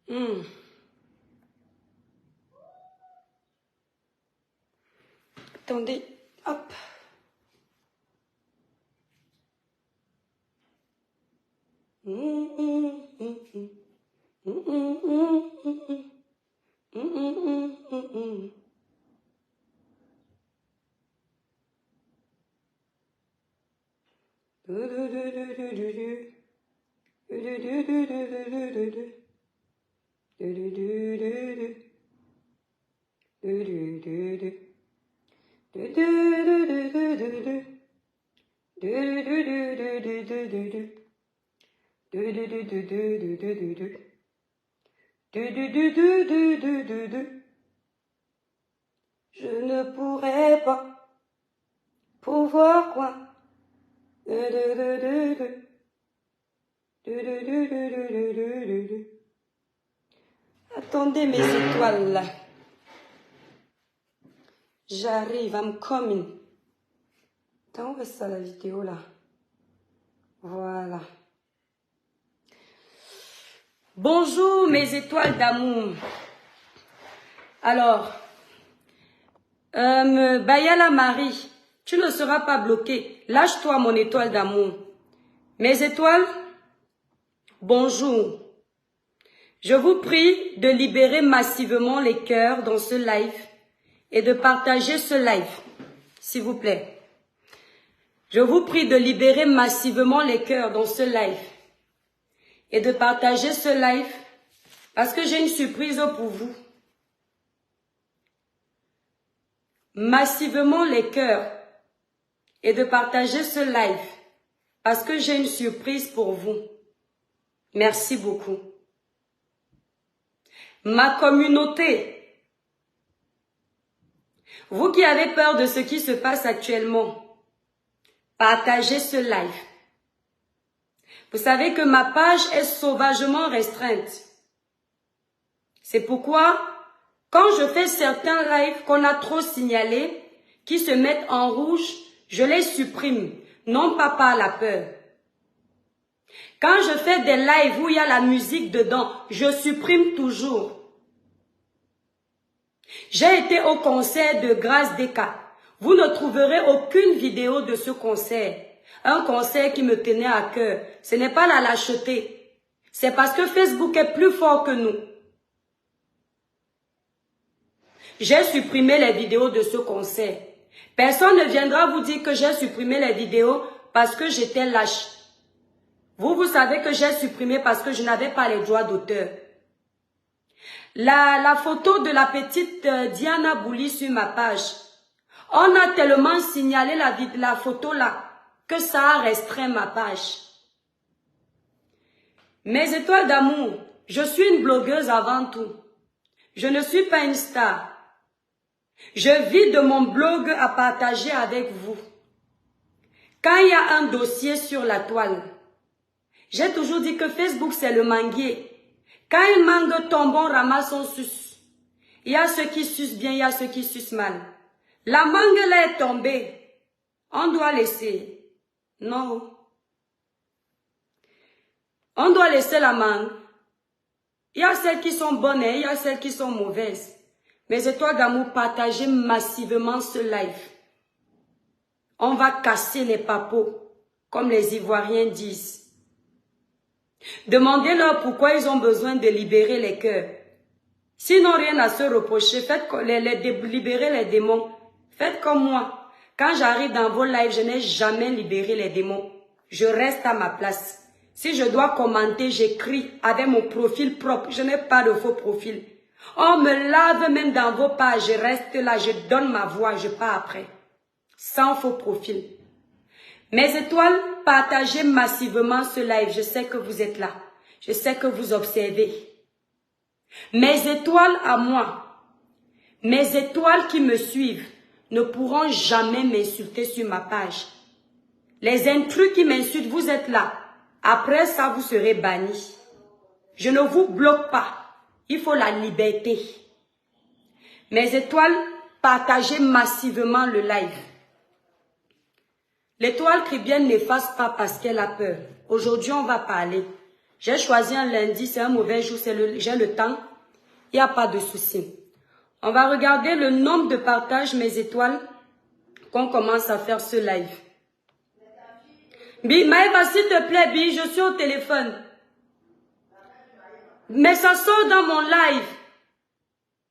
Hmm. Attendez, hop. Je ne pourrais pas pouvoir quoi. Attendez mes étoiles là. J'arrive, I'm coming. Attends, où est ça la vidéo là? Voilà. Bonjour mes étoiles d'amour. Alors, Bayala Marie, tu ne seras pas bloqué. Lâche-toi mon étoile d'amour. Mes étoiles, bonjour. Je vous prie de libérer massivement les cœurs dans ce live et de partager ce live, s'il vous plaît. Je vous prie de libérer massivement les cœurs dans ce live et de partager ce live parce que j'ai une surprise pour vous. Massivement les cœurs et de partager ce live parce que j'ai une surprise pour vous. Merci beaucoup. Ma communauté, vous qui avez peur de ce qui se passe actuellement, partagez ce live. Vous savez que ma page est sauvagement restreinte. C'est pourquoi, quand je fais certains lives qu'on a trop signalés, qui se mettent en rouge, je les supprime, non pas par la peur. Quand je fais des lives où il y a la musique dedans, je supprime toujours. J'ai été au concert de Grâce Deka. Vous ne trouverez aucune vidéo de ce concert. Un concert qui me tenait à cœur. Ce n'est pas la lâcheté. C'est parce que Facebook est plus fort que nous. J'ai supprimé les vidéos de ce concert. Personne ne viendra vous dire que j'ai supprimé les vidéos parce que j'étais lâche. Vous savez que j'ai supprimé parce que je n'avais pas les droits d'auteur. La photo de la petite Diana Bouli sur ma page. On a tellement signalé la photo là que ça a restreint ma page. Mes étoiles d'amour, je suis une blogueuse avant tout. Je ne suis pas une star. Je vis de mon blog à partager avec vous. Quand il y a un dossier sur la toile, j'ai toujours dit que Facebook c'est le manguier. Quand une mangue tombe, on ramasse, on suce. Il y a ceux qui sucent bien, il y a ceux qui sucent mal. La mangue là est tombée. On doit laisser. Non. On doit laisser la mangue. Il y a celles qui sont bonnes et il y a celles qui sont mauvaises. Mes étoiles d'amour, partagez massivement ce live. On va casser les papos, comme les Ivoiriens disent. Demandez-leur pourquoi ils ont besoin de libérer les cœurs. Sinon, rien à se reprocher. Faites libérer les démons. Faites comme moi. Quand j'arrive dans vos lives, je n'ai jamais libéré les démons. Je reste à ma place. Si je dois commenter, j'écris avec mon profil propre. Je n'ai pas de faux profil. On me lave même dans vos pages. Je reste là, je donne ma voix, je pars après. Sans faux profil. Mes étoiles, partagez massivement ce live. Je sais que vous êtes là. Je sais que vous observez. Mes étoiles à moi, mes étoiles qui me suivent, ne pourront jamais m'insulter sur ma page. Les intrus qui m'insultent, vous êtes là. Après ça, vous serez bannis. Je ne vous bloque pas. Il faut la liberté. Mes étoiles, partagez massivement le live. L'étoile chrétienne n'efface pas parce qu'elle a peur. Aujourd'hui, on va parler. J'ai choisi un lundi, c'est un mauvais jour, j'ai le temps. Il n'y a pas de souci. On va regarder le nombre de partages, mes étoiles, qu'on commence à faire ce live. Bi, Maëva, s'il te plaît, Bi, je suis au téléphone. Mais ça sort dans mon live.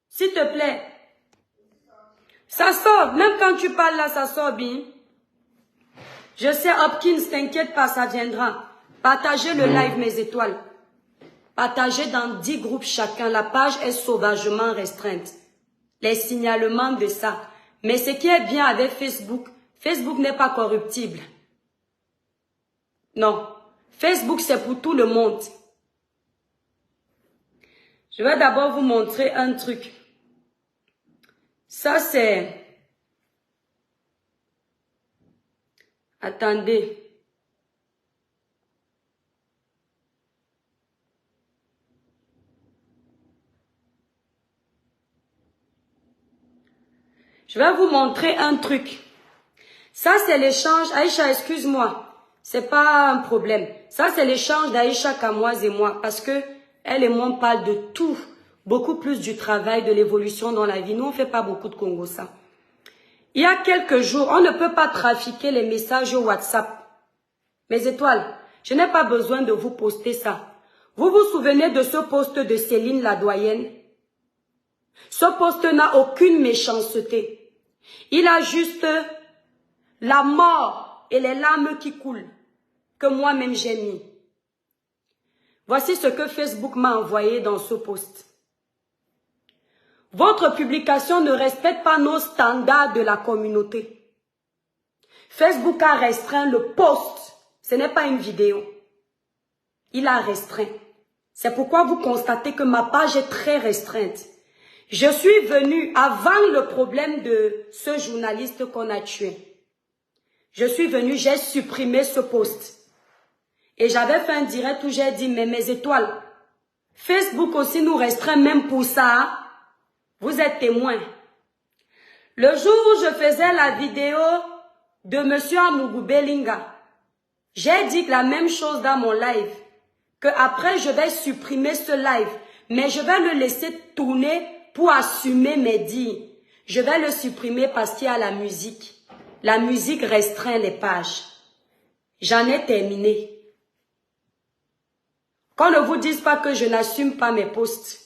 S'il te plaît. Ça sort, même quand tu parles là, ça sort, Bi. Je sais, Hopkins, t'inquiète pas, ça viendra. Partagez le live, mes étoiles. Partagez dans 10 groupes chacun. La page est sauvagement restreinte. Les signalements de ça. Mais ce qui est bien avec Facebook, Facebook n'est pas corruptible. Non. Facebook, c'est pour tout le monde. Je vais d'abord vous montrer un truc. Ça, c'est... Attendez. Je vais vous montrer un truc. Ça, c'est l'échange. Aïcha, excuse-moi. C'est pas un problème. Ça, c'est l'échange d'Aïcha, Kamoise et moi. Parce que elle et moi, on parle de tout. Beaucoup plus du travail, de l'évolution dans la vie. Nous, on fait pas beaucoup de Congo, ça. Il y a quelques jours, on ne peut pas trafiquer les messages au WhatsApp. Mes étoiles, je n'ai pas besoin de vous poster ça. Vous vous souvenez de ce post de Céline la doyenne? Ce post n'a aucune méchanceté. Il a juste la mort et les larmes qui coulent que moi-même j'ai mis. Voici ce que Facebook m'a envoyé dans ce post. Votre publication ne respecte pas nos standards de la communauté. Facebook a restreint le post. Ce n'est pas une vidéo. Il a restreint. C'est pourquoi vous constatez que ma page est très restreinte. Je suis venue avant le problème de ce journaliste qu'on a tué. Je suis venue, j'ai supprimé ce post. Et j'avais fait un direct où j'ai dit, mais mes étoiles, Facebook aussi nous restreint même pour ça. Vous êtes témoins. Le jour où je faisais la vidéo de M. Amougou Belinga, j'ai dit la même chose dans mon live, que après je vais supprimer ce live, mais je vais le laisser tourner pour assumer mes dires. Je vais le supprimer parce qu'il y a la musique. La musique restreint les pages. J'en ai terminé. Qu'on ne vous dise pas que je n'assume pas mes posts.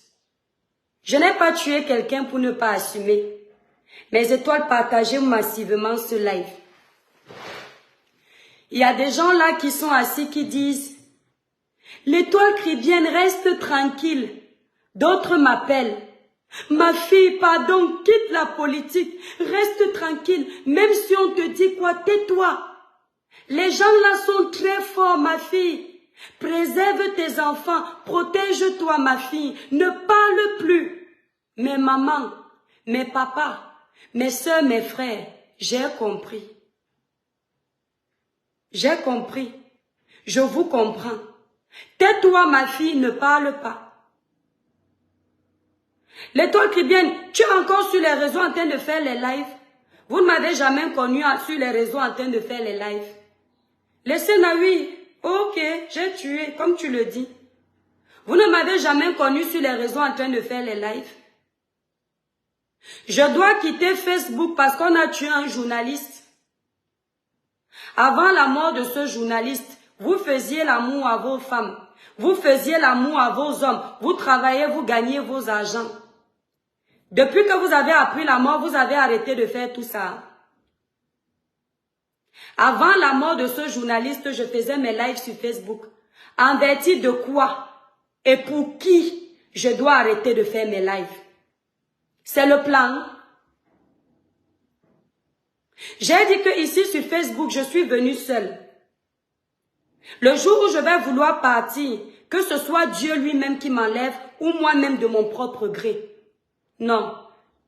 Je n'ai pas tué quelqu'un pour ne pas assumer. Mes étoiles, partagez massivement ce live. Il y a des gens là qui sont assis qui disent « L'étoile chrétienne reste tranquille ». D'autres m'appellent « Ma fille, pardon, quitte la politique, reste tranquille, même si on te dit quoi, tais-toi. Les gens là sont très forts, ma fille. Préserve tes enfants, protège-toi, ma fille, ne parle plus. » Mes mamans, mes papas, mes soeurs, mes frères, j'ai compris. J'ai compris. Je vous comprends. Tais-toi, ma fille, ne parle pas. L'étoile chrétienne, tu es encore sur les réseaux en train de faire les lives. Vous ne m'avez jamais connu sur les réseaux en train de faire les lives. Laissez-moi, oui. Ok, j'ai tué, comme tu le dis. Vous ne m'avez jamais connu sur les réseaux en train de faire les lives. Je dois quitter Facebook parce qu'on a tué un journaliste. Avant la mort de ce journaliste, vous faisiez l'amour à vos femmes. Vous faisiez l'amour à vos hommes. Vous travaillez, vous gagnez vos argents. Depuis que vous avez appris la mort, vous avez arrêté de faire tout ça. Avant la mort de ce journaliste, je faisais mes lives sur Facebook. En vertu de quoi et pour qui je dois arrêter de faire mes lives? C'est le plan. J'ai dit que ici sur Facebook, je suis venue seule. Le jour où je vais vouloir partir, que ce soit Dieu lui-même qui m'enlève ou moi-même de mon propre gré. Non,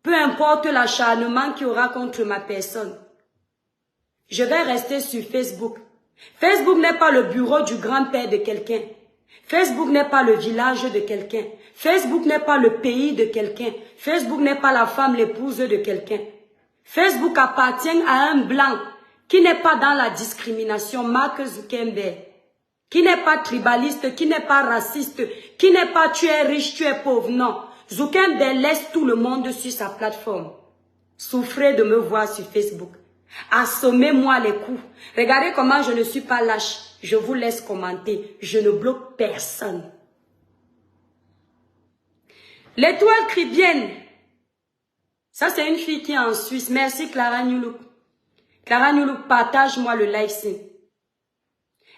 peu importe l'acharnement qu'il y aura contre ma personne. Je vais rester sur Facebook. Facebook n'est pas le bureau du grand-père de quelqu'un. Facebook n'est pas le village de quelqu'un. Facebook n'est pas le pays de quelqu'un. Facebook n'est pas la femme, l'épouse de quelqu'un. Facebook appartient à un blanc qui n'est pas dans la discrimination, Mark Zuckerberg, qui n'est pas tribaliste, qui n'est pas raciste, qui n'est pas tu es riche, tu es pauvre. Non. Zuckerberg laisse tout le monde sur sa plateforme. Souffrez de me voir sur Facebook. Assommez-moi les coups. Regardez comment je ne suis pas lâche. Je vous laisse commenter. Je ne bloque personne. L'étoile cribienne. Ça, c'est une fille qui est en Suisse. Merci Clara Newlook. Clara Newlook, partage-moi le live ici.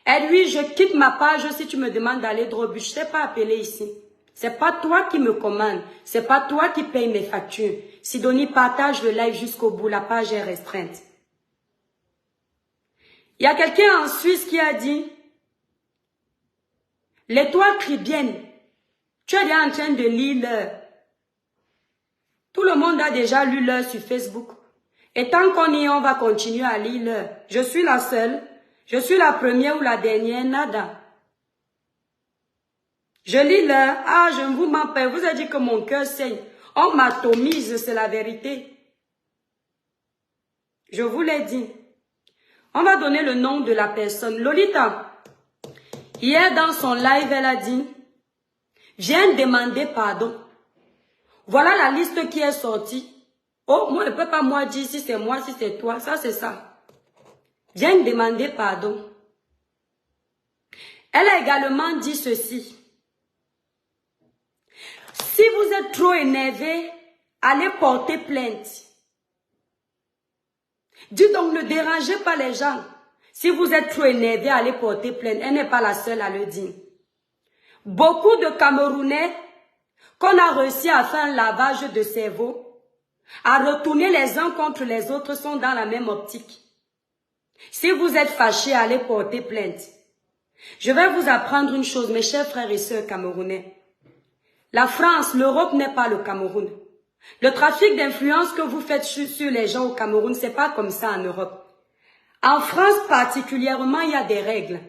Et lui, je quitte ma page si tu me demandes d'aller droit. Je ne t'ai pas appelé ici. C'est pas toi qui me commande. C'est pas toi qui paye mes factures. Sidonie, partage le live jusqu'au bout. La page est restreinte. Il y a quelqu'un en Suisse qui a dit, l'étoile cribienne, tu es déjà en train de lire l'heure. Tout le monde a déjà lu l'heure sur Facebook. Et tant qu'on y est, on va continuer à lire l'heure. Je suis la seule. Je suis la première ou la dernière, nada. Je lis l'heure. Ah, je ne vous mens pas. Vous avez dit que mon cœur saigne. On m'atomise, c'est la vérité. Je vous l'ai dit. On va donner le nom de la personne. Lolita, hier dans son live, elle a dit, viens demander pardon. Voilà la liste qui est sortie. Oh, moi, ne peux pas moi dire si c'est moi, si c'est toi. Ça, c'est ça. Viens demander pardon. Elle a également dit ceci. Si vous êtes trop énervé, allez porter plainte. Dis donc, ne dérangez pas les gens. Si vous êtes trop énervé, allez porter plainte. Elle n'est pas la seule à le dire. Beaucoup de Camerounais qu'on a réussi à faire un lavage de cerveau, à retourner les uns contre les autres, sont dans la même optique. Si vous êtes fâchés, allez porter plainte. Je vais vous apprendre une chose, mes chers frères et sœurs camerounais. La France, l'Europe n'est pas le Cameroun. Le trafic d'influence que vous faites sur les gens au Cameroun, c'est pas comme ça en Europe. En France particulièrement, il y a des règles.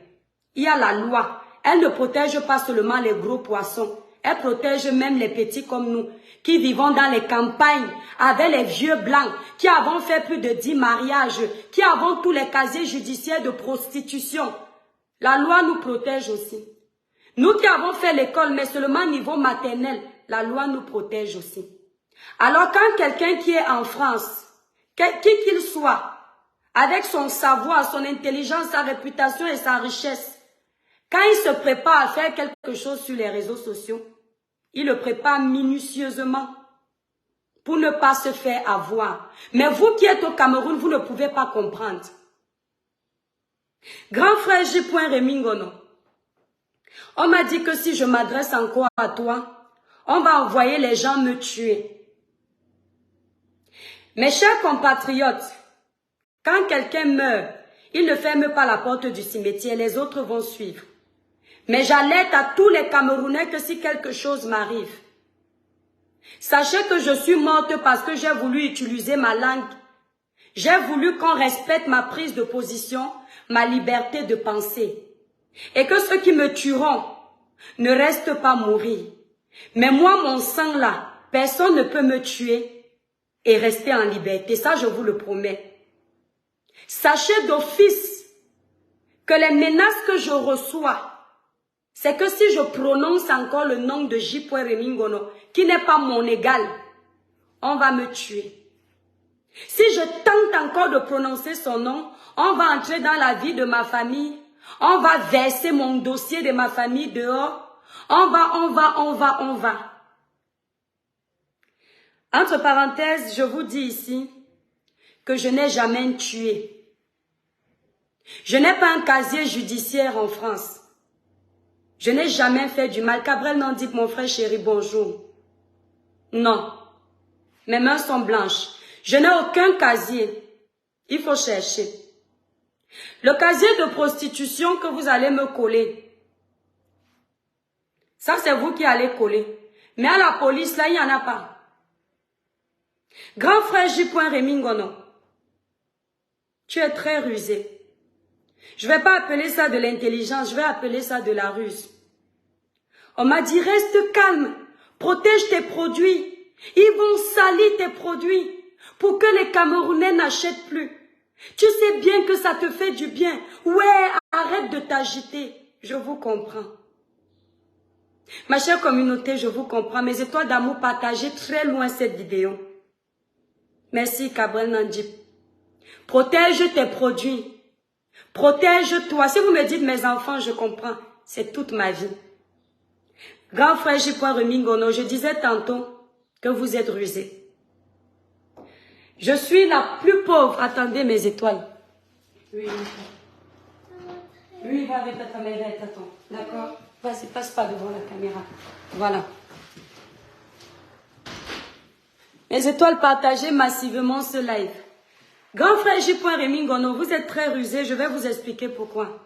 Il y a la loi. Elle ne protège pas seulement les gros poissons. Elle protège même les petits comme nous, qui vivons dans les campagnes, avec les vieux blancs, qui avons fait plus de 10 mariages, qui avons tous les casiers judiciaires de prostitution. La loi nous protège aussi. Nous qui avons fait l'école, mais seulement au niveau maternel, la loi nous protège aussi. Alors quand quelqu'un qui est en France, qui qu'il soit, avec son savoir, son intelligence, sa réputation et sa richesse, quand il se prépare à faire quelque chose sur les réseaux sociaux, il le prépare minutieusement pour ne pas se faire avoir. Mais vous qui êtes au Cameroun, vous ne pouvez pas comprendre. Grand frère J. Remingono, on m'a dit que si je m'adresse encore à toi, on va envoyer les gens me tuer. Mes chers compatriotes, quand quelqu'un meurt, il ne ferme pas la porte du cimetière, les autres vont suivre. Mais j'alerte à tous les Camerounais que si quelque chose m'arrive, sachez que je suis morte parce que j'ai voulu utiliser ma langue. J'ai voulu qu'on respecte ma prise de position, ma liberté de penser. Et que ceux qui me tueront ne restent pas mourir. Mais moi, mon sang là, personne ne peut me tuer et rester en liberté. Ça, je vous le promets. Sachez d'office que les menaces que je reçois, c'est que si je prononce encore le nom de J. Remingono, qui n'est pas mon égal, on va me tuer. Si je tente encore de prononcer son nom, on va entrer dans la vie de ma famille, on va verser mon dossier de ma famille dehors, on va. Entre parenthèses, je vous dis ici que je n'ai jamais tué. Je n'ai pas un casier judiciaire en France. Je n'ai jamais fait du mal. Cabrel n'en dit mon frère chéri, bonjour. Non. Mes mains sont blanches. Je n'ai aucun casier. Il faut chercher. Le casier de prostitution que vous allez me coller, ça c'est vous qui allez coller. Mais à la police, là, il n'y en a pas. Grand frère J. Remingono, tu es très rusé. Je ne vais pas appeler ça de l'intelligence, je vais appeler ça de la ruse. On m'a dit, reste calme, protège tes produits. Ils vont salir tes produits pour que les Camerounais n'achètent plus. Tu sais bien que ça te fait du bien. Ouais, arrête de t'agiter. je vous comprends. Ma chère communauté, je vous comprends. Mes étoiles d'amour, partagez très loin cette vidéo. Merci, Cabrel Nandip. Protège tes produits. Protège-toi. Si vous me dites mes enfants, je comprends. C'est toute ma vie. Grand frère J. Remingono, je disais tantôt que vous êtes rusés. Je suis la plus pauvre. Attendez mes étoiles. Oui. Oui, va avec ta caméra et t'attends. D'accord? Vas-y, passe pas devant la caméra. Voilà. Mes étoiles, partagez massivement ce live. Grand frère J. Remingono, vous êtes très rusés. Je vais vous expliquer pourquoi.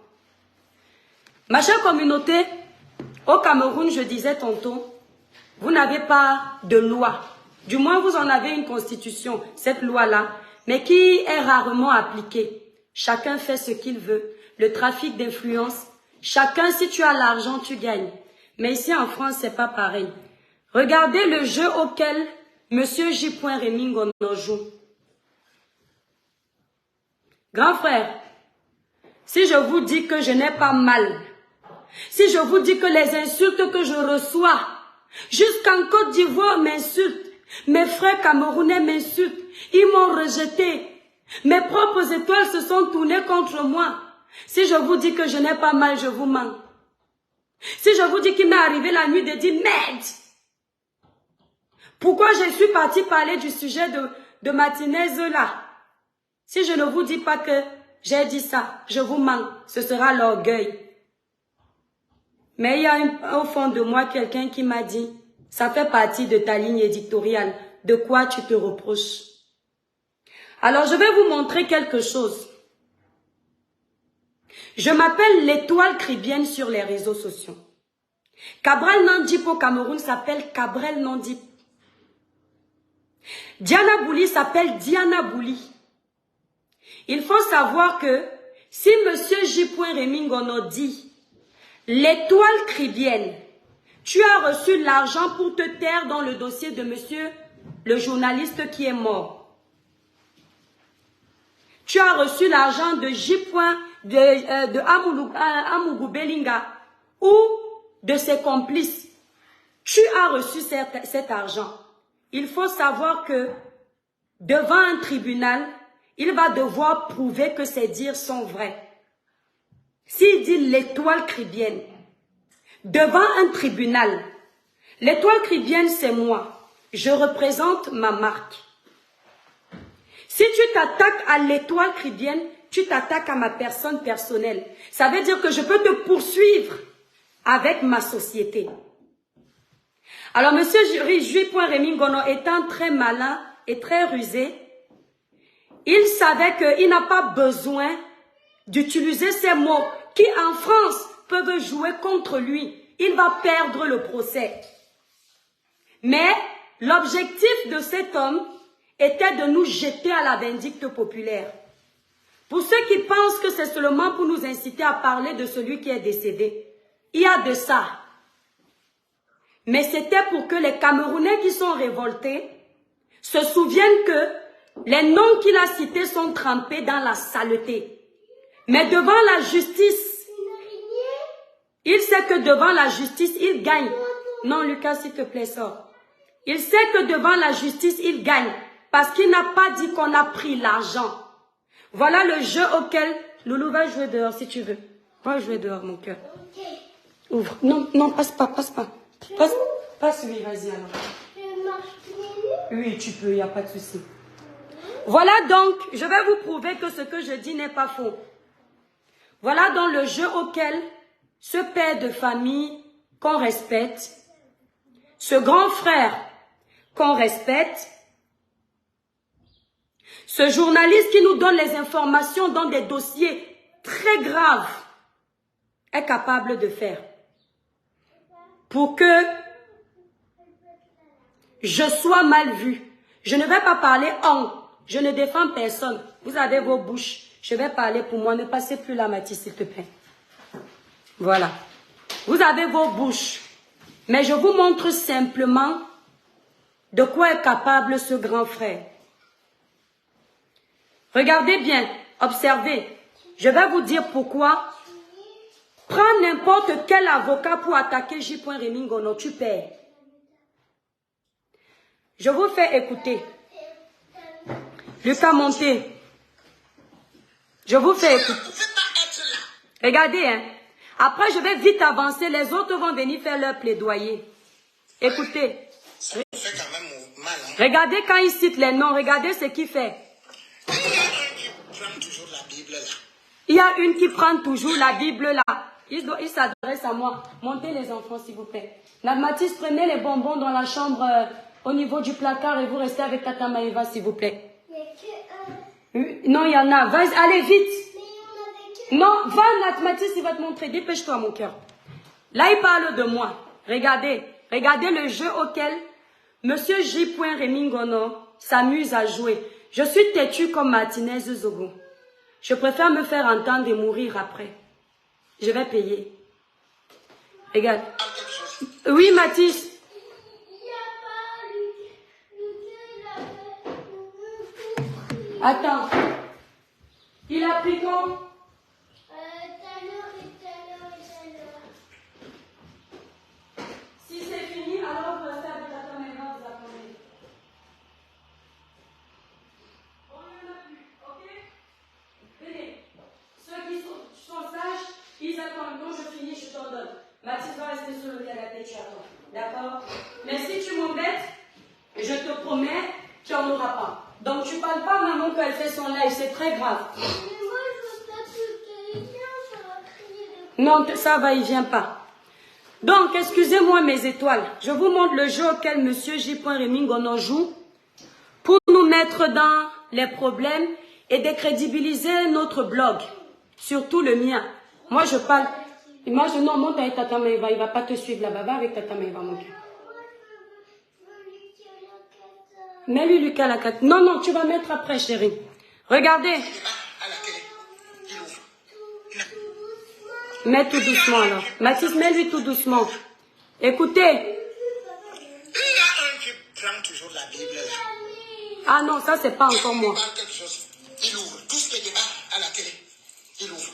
Ma chère communauté, au Cameroun, je disais tantôt, vous n'avez pas de loi. Du moins, vous en avez une constitution, cette loi-là, mais qui est rarement appliquée. Chacun fait ce qu'il veut. Le trafic d'influence, chacun, si tu as l'argent, tu gagnes. Mais ici en France, c'est pas pareil. Regardez le jeu auquel M. J. Remingono joue. Grand frère, si je vous dis que je n'ai pas mal, si je vous dis que les insultes que je reçois, jusqu'en Côte d'Ivoire m'insultent, mes frères camerounais m'insultent, ils m'ont rejeté, mes propres étoiles se sont tournées contre moi. Si je vous dis que je n'ai pas mal, je vous mens. Si je vous dis qu'il m'est arrivé la nuit de dire merde, pourquoi je suis partie parler du sujet de Martinez là? Si je ne vous dis pas que j'ai dit ça, je vous mens, ce sera l'orgueil. Mais il y a au fond de moi quelqu'un qui m'a dit, ça fait partie de ta ligne éditoriale, de quoi tu te reproches. Alors je vais vous montrer quelque chose. Je m'appelle l'étoile cribienne sur les réseaux sociaux. Cabral Nandip au Cameroun s'appelle Cabrel Nandip. Diana Bouli s'appelle Diana Bouli. Il faut savoir que si M. J. Remingono dit l'étoile cribienne, tu as reçu l'argent pour te taire dans le dossier de monsieur le journaliste qui est mort. Tu as reçu l'argent de J. de Amougou Belinga ou de ses complices. Tu as reçu cet argent. Il faut savoir que devant un tribunal, il va devoir prouver que ses dires sont vrais. S'il dit l'étoile cribienne, devant un tribunal, l'étoile cribienne c'est moi. Je représente ma marque. Si tu t'attaques à l'étoile cribienne, tu t'attaques à ma personne personnelle. Ça veut dire que je peux te poursuivre avec ma société. Alors, M. J. Remingono étant très malin et très rusé, il savait qu'il n'a pas besoin d'utiliser ces mots qui, en France, peuvent jouer contre lui. Il va perdre le procès. Mais l'objectif de cet homme était de nous jeter à la vindicte populaire. Pour ceux qui pensent que c'est seulement pour nous inciter à parler de celui qui est décédé, il y a de ça. Mais c'était pour que les Camerounais qui sont révoltés se souviennent que les noms qu'il a cités sont trempés dans la saleté. Mais devant la justice, il sait que devant la justice, il gagne. Non, Lucas, s'il te plaît, sors. Il sait que devant la justice, il gagne. Parce qu'il n'a pas dit qu'on a pris l'argent. Voilà le jeu auquel Loulou va jouer dehors si tu veux. Va jouer dehors, mon cœur. Ouvre. Non, non, passe pas, passe pas. Passe, oui, vas-y alors. Oui, tu peux, il n'y a pas de souci. Voilà donc, je vais vous prouver que ce que je dis n'est pas faux. Voilà donc le jeu auquel ce père de famille qu'on respecte, ce grand frère qu'on respecte, ce journaliste qui nous donne les informations dans des dossiers très graves, est capable de faire. Pour que je sois mal vu. Je ne vais pas parler en. Je ne défends personne. Vous avez vos bouches. Je vais parler pour moi. Ne passez plus la Mathis, s'il te plaît. Voilà. Vous avez vos bouches. Mais je vous montre simplement de quoi est capable ce grand frère. Regardez bien. Observez. Je vais vous dire pourquoi Prends n'importe quel avocat pour attaquer J. Rémy Ngono, tu perds. Je vous fais écouter. Lucas Monté. Je vous fais écouter. Regardez, hein. Après, je vais vite avancer. Les autres vont venir faire leur plaidoyer. Écoutez. Ça fait quand même mal, hein? Regardez quand il cite les noms. Regardez ce qu'il fait. Il y a un qui prend toujours la Bible là. Il y a une qui prend toujours la Bible là. Il s'adresse à moi. Montez les enfants, s'il vous plaît. La Mathis, prenez les bonbons dans la chambre au niveau du placard et vous restez avec Tata Maïva, s'il vous plaît. Non, il y en a. Vas-y, allez, vite. Non, va, Mathis, il va te montrer. Dépêche-toi, mon cœur. Là, il parle de moi. Regardez. Regardez le jeu auquel Monsieur J. Rémy Ngono s'amuse à jouer. Je suis têtue comme Martinez Zogo. Je préfère me faire entendre et mourir après. Je vais payer. Regarde. Oui, Mathis. Attends. Il a pris quand? Tout à l'heure. Si c'est fini, alors vous restez avec la caméra, vous attendez. On ne l'a plus, ok? Venez. Ceux qui sont sages, ils attendent. Quand je finis, je t'en donne. Mathis va rester sur le canapé, tu attends. D'accord? Mais si tu m'embêtes, je te promets, tu n'en auras pas. Donc tu ne parles pas maman qu'elle fait son live, c'est très grave. Mais moi, je veux pas que il vient, ça va crier de... Non, ça va, il vient pas. Donc, excusez-moi mes étoiles. Je vous montre le jeu auquel Monsieur J. Rémy Ngono joue pour nous mettre dans les problèmes et décrédibiliser notre blog. Surtout le mien. Moi, je parle... Moi, je non, monte avec Tata Maïva. Il ne va pas te suivre là-bas. Va avec Tata Maïva, mon cœur. Mets-lui Lucas à la carte. Non, non, tu vas mettre après, chérie. Regardez. Mets tout doucement, alors. Mathis, mets-lui tout doucement. Écoutez. Il y a un qui prend toujours la Bible là. Ah non, ça, c'est pas encore moi. Il parle quelque chose. Il ouvre. Tout ce qui est débat à la télé. Il ouvre.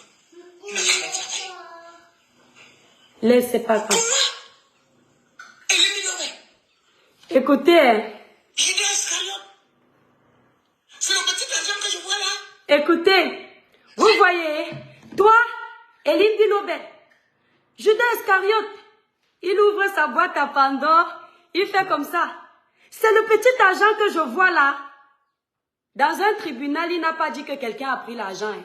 Il n'a jamais travaillé. Laisse, c'est pas grave. Elle est millionnaire. Écoutez. Judas Iscariote. C'est le petit argent que je vois là. Écoutez. Vous voyez, toi, Eline Dilobet, Judas Iscariote, il ouvre sa boîte à Pandore, il fait comme ça. C'est le petit argent que je vois là. Dans un tribunal, il n'a pas dit que quelqu'un a pris l'argent. Hein.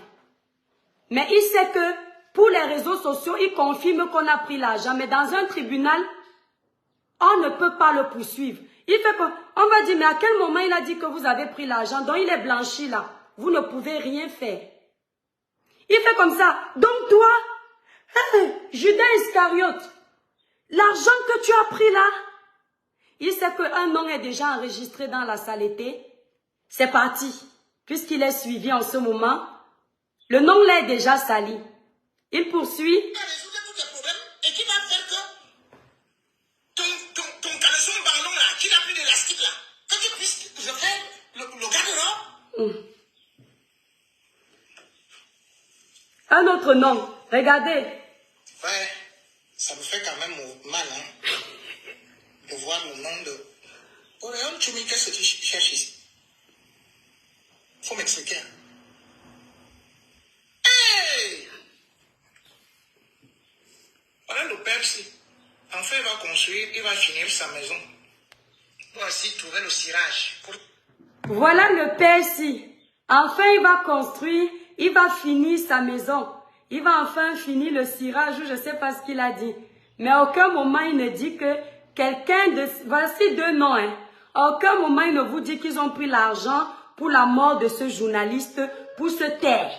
Mais il sait que pour les réseaux sociaux, il confirme qu'on a pris l'argent. Mais dans un tribunal, on ne peut pas le poursuivre. Il fait quoi? On va dire, mais à quel moment il a dit que vous avez pris l'argent? Donc il est blanchi là. Vous ne pouvez rien faire. Il fait comme ça. Donc toi, Judas Iscariote, l'argent que tu as pris là, il sait qu'un nom est déjà enregistré dans la saleté. C'est parti. Puisqu'il est suivi en ce moment, le nom là est déjà sali. Il poursuit. Tu as résolu tous tes problèmes et qui va faire que ton caleçon ballon là, qui n'a plus d'élastique là, que tu puisses, je fais le garde-robe. Un autre nom. Regardez. Ouais, ça me fait quand même mal, hein, de voir le nom de... Auréon Tchoumi, qu'est-ce que tu cherches ici? Faut m'expliquer. Hey! Voilà le père ici. Enfin, il va construire, il va finir sa maison. Pour ainsi trouver le cirage. Voilà le père ici. Enfin, il va construire, il va finir sa maison. Il va enfin finir le cirage, ou je ne sais pas ce qu'il a dit. Mais à aucun moment, il ne dit que quelqu'un de... Voici deux noms. Hein. À aucun moment, il ne vous dit qu'ils ont pris l'argent pour la mort de ce journaliste, pour se taire.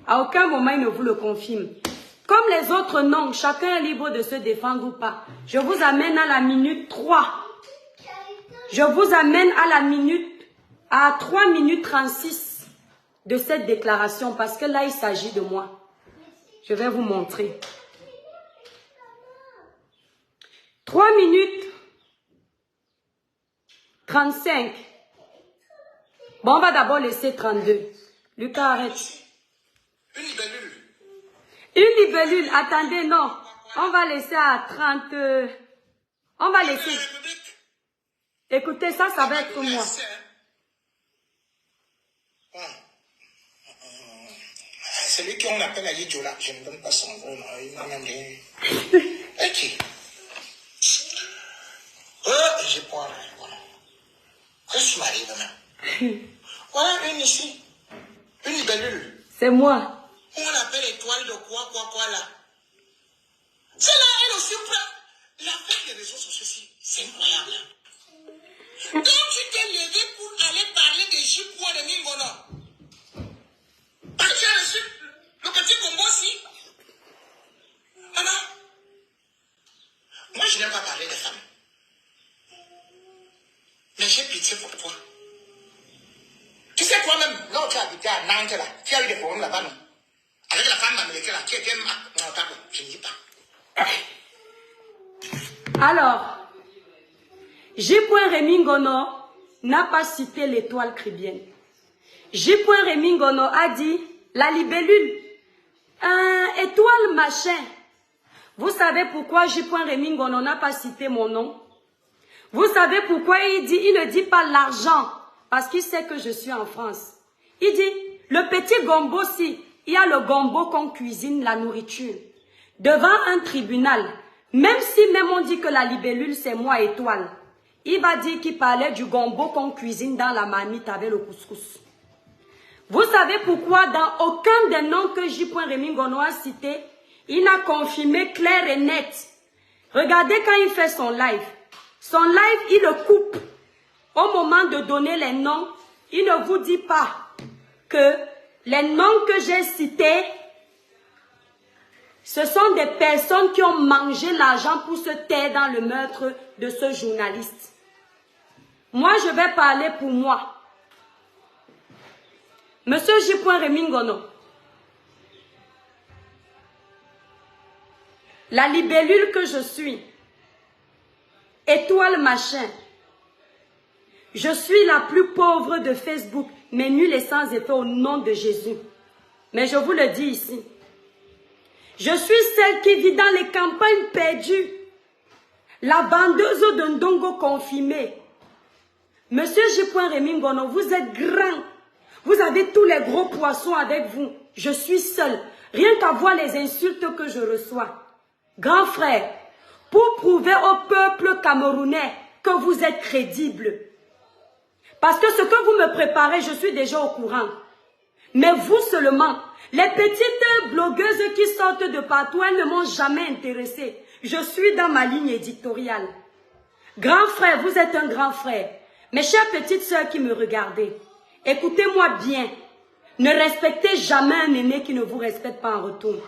À aucun moment, il ne vous le confirme. Comme les autres noms, chacun est libre de se défendre ou pas. Je vous amène à la minute 3. Je vous amène à la minute, à 3 minutes 36 de cette déclaration, parce que là, il s'agit de moi. Je vais vous montrer. 3 minutes 35. Bon, on va d'abord laisser 32. Lucas, arrête. Une libellule. Une libellule, attendez, non. On va laisser à 30... on va laisser... Écoutez, ça va être moi. Celui qu'on appelle Ali Djola, je ne donne pas son nom, il m'a même dit. Et qui? J'ai pas. Voilà. Qu'est-ce qui m'arrive maintenant? Voilà une ici. Une libellule. C'est moi. On l'appelle étoile de quoi là. C'est là, elle aussi prend. L'affaire des réseaux sociaux, c'est incroyable. Quand tu t'es levé pour aller parler de J.P. de Mingono, parce que tu as reçu le petit combo aussi. Alors, moi je n'aime pas parler des femmes. Mais j'ai pitié pour toi. Tu sais toi-même, là où tu habitais à Nantes, là, tu as eu des problèmes là-bas, non? Avec la femme américaine, là, qui était non, pardon, je ne dis pas. Alors, J. Rémi Ngono n'a pas cité l'étoile cribienne. J. Rémi Ngono a dit la libellule, étoile machin. Vous savez pourquoi J. Rémi Ngono n'a pas cité mon nom? Vous savez pourquoi il ne dit pas l'argent? Parce qu'il sait que je suis en France. Il dit, le petit gombo, si, il y a le gombo qu'on cuisine, la nourriture. Devant un tribunal, même si on dit que la libellule, c'est moi, étoile, il va dire qu'il parlait du gombo qu'on cuisine dans la marmite avec le couscous. Vous savez pourquoi dans aucun des noms que J. Rémi Ngono a cité, il n'a confirmé clair et net. Regardez quand il fait son live. Son live, il le coupe. Au moment de donner les noms, il ne vous dit pas que les noms que j'ai cités, ce sont des personnes qui ont mangé l'argent pour se taire dans le meurtre de ce journaliste. Moi, je vais parler pour moi. Monsieur J. Rémi Ngono, la libellule que je suis, étoile machin, je suis la plus pauvre de Facebook, mais nulle et sans effet au nom de Jésus. Mais je vous le dis ici. Je suis celle qui vit dans les campagnes perdues. La bandeuse de Ndongo confirmée. Monsieur J. Rémi Ngono, vous êtes grand. Vous avez tous les gros poissons avec vous. Je suis seule. Rien qu'à voir les insultes que je reçois. Grand frère, pour prouver au peuple camerounais que vous êtes crédible. Parce que ce que vous me préparez, je suis déjà au courant. Mais vous seulement, les petites blogueuses qui sortent de partout, elles ne m'ont jamais intéressée. Je suis dans ma ligne éditoriale. Grand frère, vous êtes un grand frère. Mes chères petites sœurs qui me regardez, écoutez-moi bien. Ne respectez jamais un aîné qui ne vous respecte pas en retour.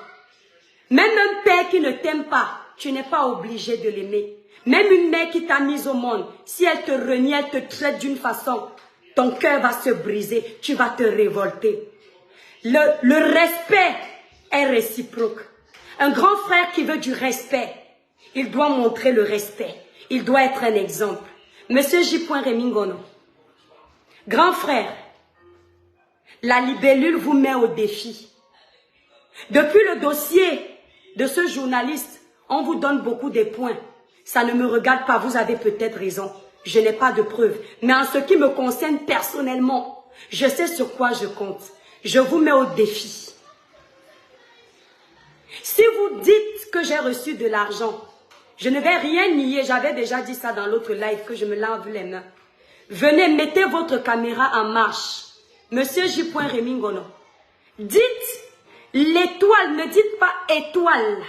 Même un père qui ne t'aime pas, tu n'es pas obligé de l'aimer. Même une mère qui t'a mise au monde, si elle te renie, elle te traite d'une façon, ton cœur va se briser, tu vas te révolter. Le respect est réciproque. Un grand frère qui veut du respect, il doit montrer le respect. Il doit être un exemple. Monsieur J. Rémi Ngono, grand frère, la libellule vous met au défi. Depuis le dossier de ce journaliste, on vous donne beaucoup de points. Ça ne me regarde pas, vous avez peut-être raison. Je n'ai pas de preuves. Mais en ce qui me concerne personnellement, je sais sur quoi je compte. Je vous mets au défi. Si vous dites que j'ai reçu de l'argent, je ne vais rien nier. J'avais déjà dit ça dans l'autre live que je me lave les mains. Venez, mettez votre caméra en marche. Monsieur J. Rémi Ngono, dites l'étoile, ne dites pas étoile.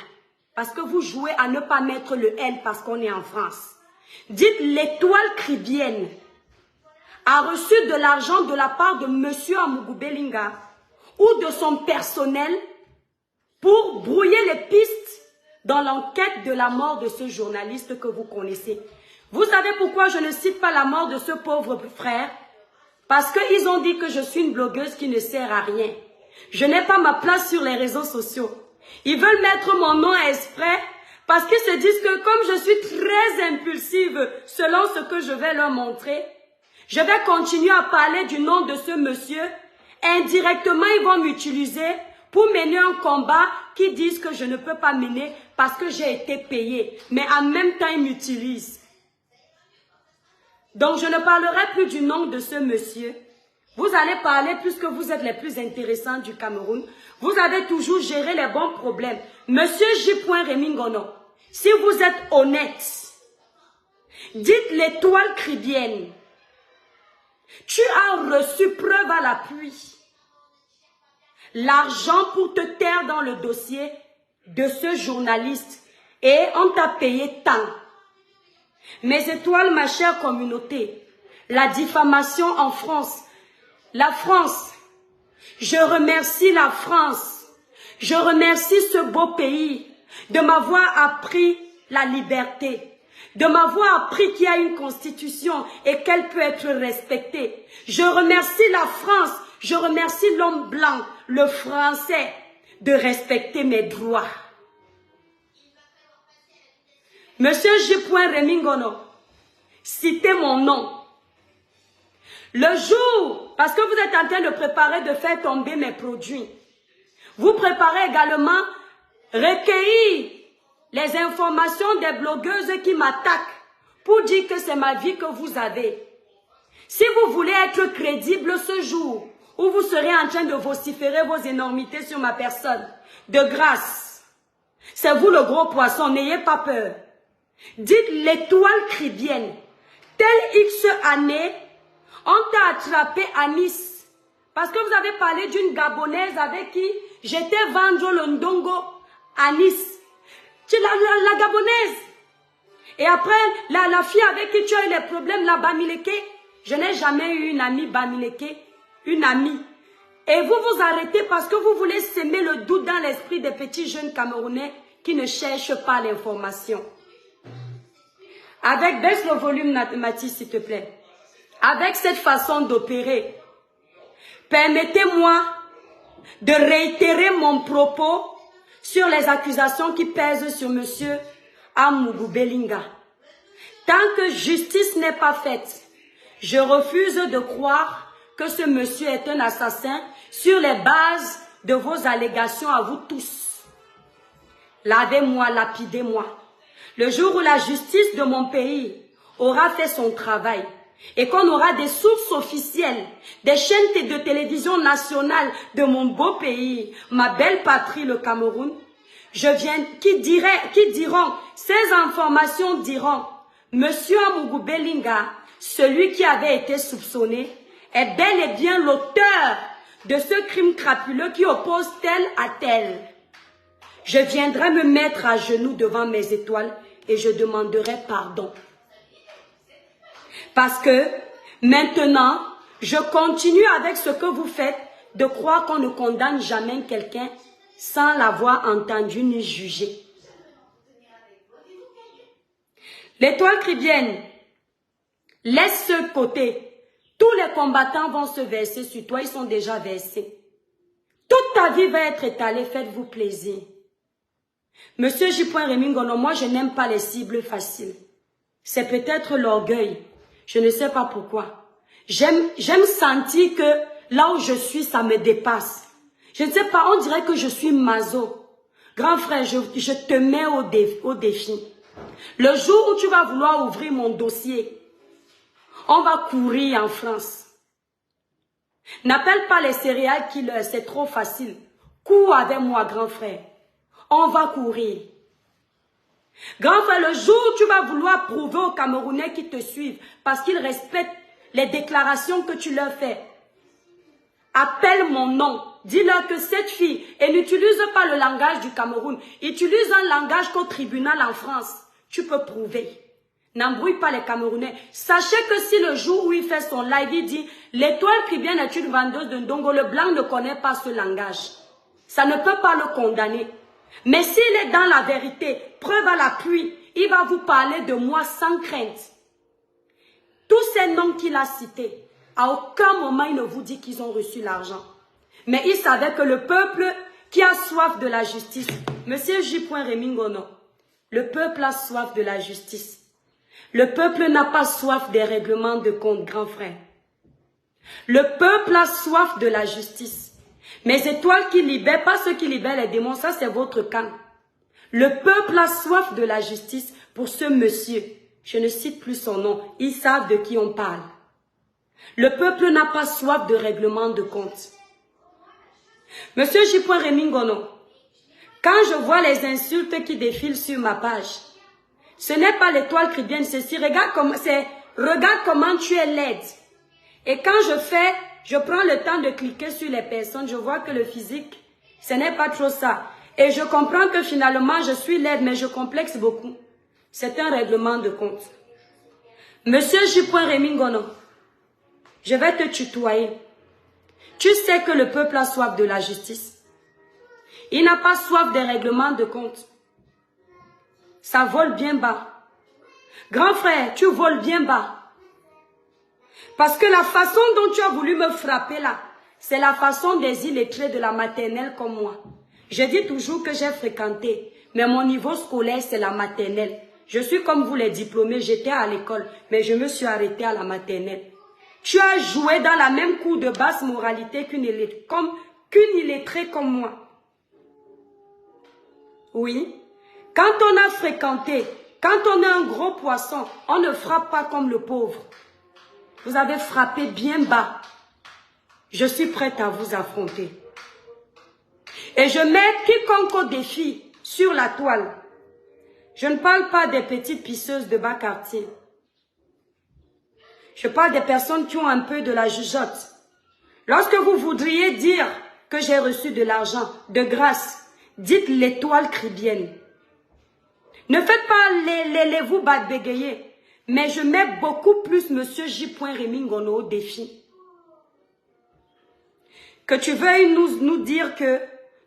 Parce que vous jouez à ne pas mettre le L parce qu'on est en France. Dites l'étoile cribienne a reçu de l'argent de la part de monsieur Amougou Belinga ou de son personnel pour brouiller les pistes dans l'enquête de la mort de ce journaliste que vous connaissez. Vous savez pourquoi je ne cite pas la mort de ce pauvre frère? Parce qu'ils ont dit que je suis une blogueuse qui ne sert à rien. Je n'ai pas ma place sur les réseaux sociaux. Ils veulent mettre mon nom à exprès parce qu'ils se disent que comme je suis très impulsive selon ce que je vais leur montrer, je vais continuer à parler du nom de ce monsieur. Indirectement, ils vont m'utiliser pour mener un combat qui disent que je ne peux pas mener parce que j'ai été payé. Mais en même temps, ils m'utilisent. Donc, je ne parlerai plus du nom de ce monsieur. Vous allez parler puisque vous êtes les plus intéressants du Cameroun. Vous avez toujours géré les bons problèmes. Monsieur J. Remingono, si vous êtes honnête, dites l'étoile cribienne. Tu as reçu preuve à l'appui l'argent pour te taire dans le dossier de ce journaliste et on t'a payé tant. Mes étoiles, ma chère communauté, la diffamation en France, la France, je remercie la France, je remercie ce beau pays de m'avoir appris la liberté, de m'avoir appris qu'il y a une constitution et qu'elle peut être respectée. Je remercie la France, je remercie l'homme blanc, le français, de respecter mes droits. Monsieur J. Remingono, citez mon nom. Le jour, parce que vous êtes en train de préparer de faire tomber mes produits, vous préparez également recueillir les informations des blogueuses qui m'attaquent pour dire que c'est ma vie que vous avez. Si vous voulez être crédible ce jour où vous serez en train de vociférer vos énormités sur ma personne, de grâce, c'est vous le gros poisson, n'ayez pas peur. Dites l'étoile cribienne. Telle X année, on t'a attrapé à Nice. Parce que vous avez parlé d'une Gabonaise avec qui j'étais vendre le ndongo à Nice. Tu la Gabonaise. Et après, la fille avec qui tu as eu les problèmes, la Bamileke. Je n'ai jamais eu une amie Bamileke. Une amie. Et vous vous arrêtez parce que vous voulez semer le doute dans l'esprit des petits jeunes Camerounais qui ne cherchent pas l'information. Avec, baisse le volume, Mathis, s'il te plaît. Avec cette façon d'opérer, permettez-moi de réitérer mon propos sur les accusations qui pèsent sur monsieur Amougou Belinga. Tant que justice n'est pas faite, je refuse de croire que ce monsieur est un assassin sur les bases de vos allégations à vous tous. Lavez-moi, lapidez-moi. Le jour où la justice de mon pays aura fait son travail et qu'on aura des sources officielles, des chaînes de télévision nationales de mon beau pays, ma belle patrie, le Cameroun, qui diront, ces informations diront, monsieur Amougou Belinga, celui qui avait été soupçonné, est bel et bien l'auteur de ce crime crapuleux qui oppose tel à tel. Je viendrai me mettre à genoux devant mes étoiles et je demanderai pardon. Parce que maintenant, je continue avec ce que vous faites de croire qu'on ne condamne jamais quelqu'un sans l'avoir entendu ni jugé. L'étoile cribienne, laisse ce côté. Tous les combattants vont se verser sur toi, ils sont déjà versés. Toute ta vie va être étalée, faites-vous plaisir. Monsieur J. Remingono, moi je n'aime pas les cibles faciles. C'est peut-être l'orgueil. Je ne sais pas pourquoi. J'aime sentir que là où je suis, ça me dépasse. Je ne sais pas, on dirait que je suis maso. Grand frère, je te mets au défi. Le jour où tu vas vouloir ouvrir mon dossier, on va courir en France. N'appelle pas les serial killers, c'est trop facile. Cours avec moi, grand frère. On va courir. Grand frère, le jour où tu vas vouloir prouver aux Camerounais qui te suivent, parce qu'ils respectent les déclarations que tu leur fais, appelle mon nom. Dis-leur que cette fille, elle n'utilise pas le langage du Cameroun. Utilise un langage qu'au tribunal en France. Tu peux prouver. N'embrouille pas les Camerounais. Sachez que si le jour où il fait son live, il dit « L'étoile cribienne est une vendeuse de ndongo », le blanc ne connaît pas ce langage. Ça ne peut pas le condamner. Mais s'il est dans la vérité, preuve à l'appui, il va vous parler de moi sans crainte. Tous ces noms qu'il a cités, à aucun moment il ne vous dit qu'ils ont reçu l'argent. Mais il savait que le peuple qui a soif de la justice, monsieur J. Remingono, le peuple a soif de la justice. Le peuple n'a pas soif des règlements de compte, grand frère. Le peuple a soif de la justice. Mes étoiles qui libèrent, pas ceux qui libèrent les démons, ça c'est votre camp. Le peuple a soif de la justice pour ce monsieur. Je ne cite plus son nom, ils savent de qui on parle. Le peuple n'a pas soif de règlement de compte. Monsieur J. Rémy Ngono, quand je vois les insultes qui défilent sur ma page, ce n'est pas l'étoile chrétienne, ceci, regarde comment tu es laide. Et quand je prends le temps de cliquer sur les personnes, je vois que le physique, ce n'est pas trop ça. Et je comprends que finalement, je suis laide, mais je complexe beaucoup. C'est un règlement de compte. Monsieur J. Rémy Ngono, je vais te tutoyer. Tu sais que le peuple a soif de la justice. Il n'a pas soif des règlements de compte. Ça vole bien bas. Grand frère, tu voles bien bas. Parce que la façon dont tu as voulu me frapper là, c'est la façon des illettrés de la maternelle comme moi. Je dis toujours que j'ai fréquenté, mais mon niveau scolaire, c'est la maternelle. Je suis comme vous les diplômés, j'étais à l'école, mais je me suis arrêtée à la maternelle. Tu as joué dans la même cour de basse moralité qu'une illettrée comme moi. Oui. Quand on a fréquenté, quand on est un gros poisson, on ne frappe pas comme le pauvre. Vous avez frappé bien bas. Je suis prête à vous affronter. Et je mets quiconque au défi sur la toile. Je ne parle pas des petites pisseuses de bas quartier. Je parle des personnes qui ont un peu de la jugeote. Lorsque vous voudriez dire que j'ai reçu de l'argent, de grâce, dites l'étoile chrétienne. Ne faites pas vous bégayer. Mais je mets beaucoup plus Monsieur J. Rémy Ngono au défi. Que tu veuilles nous dire que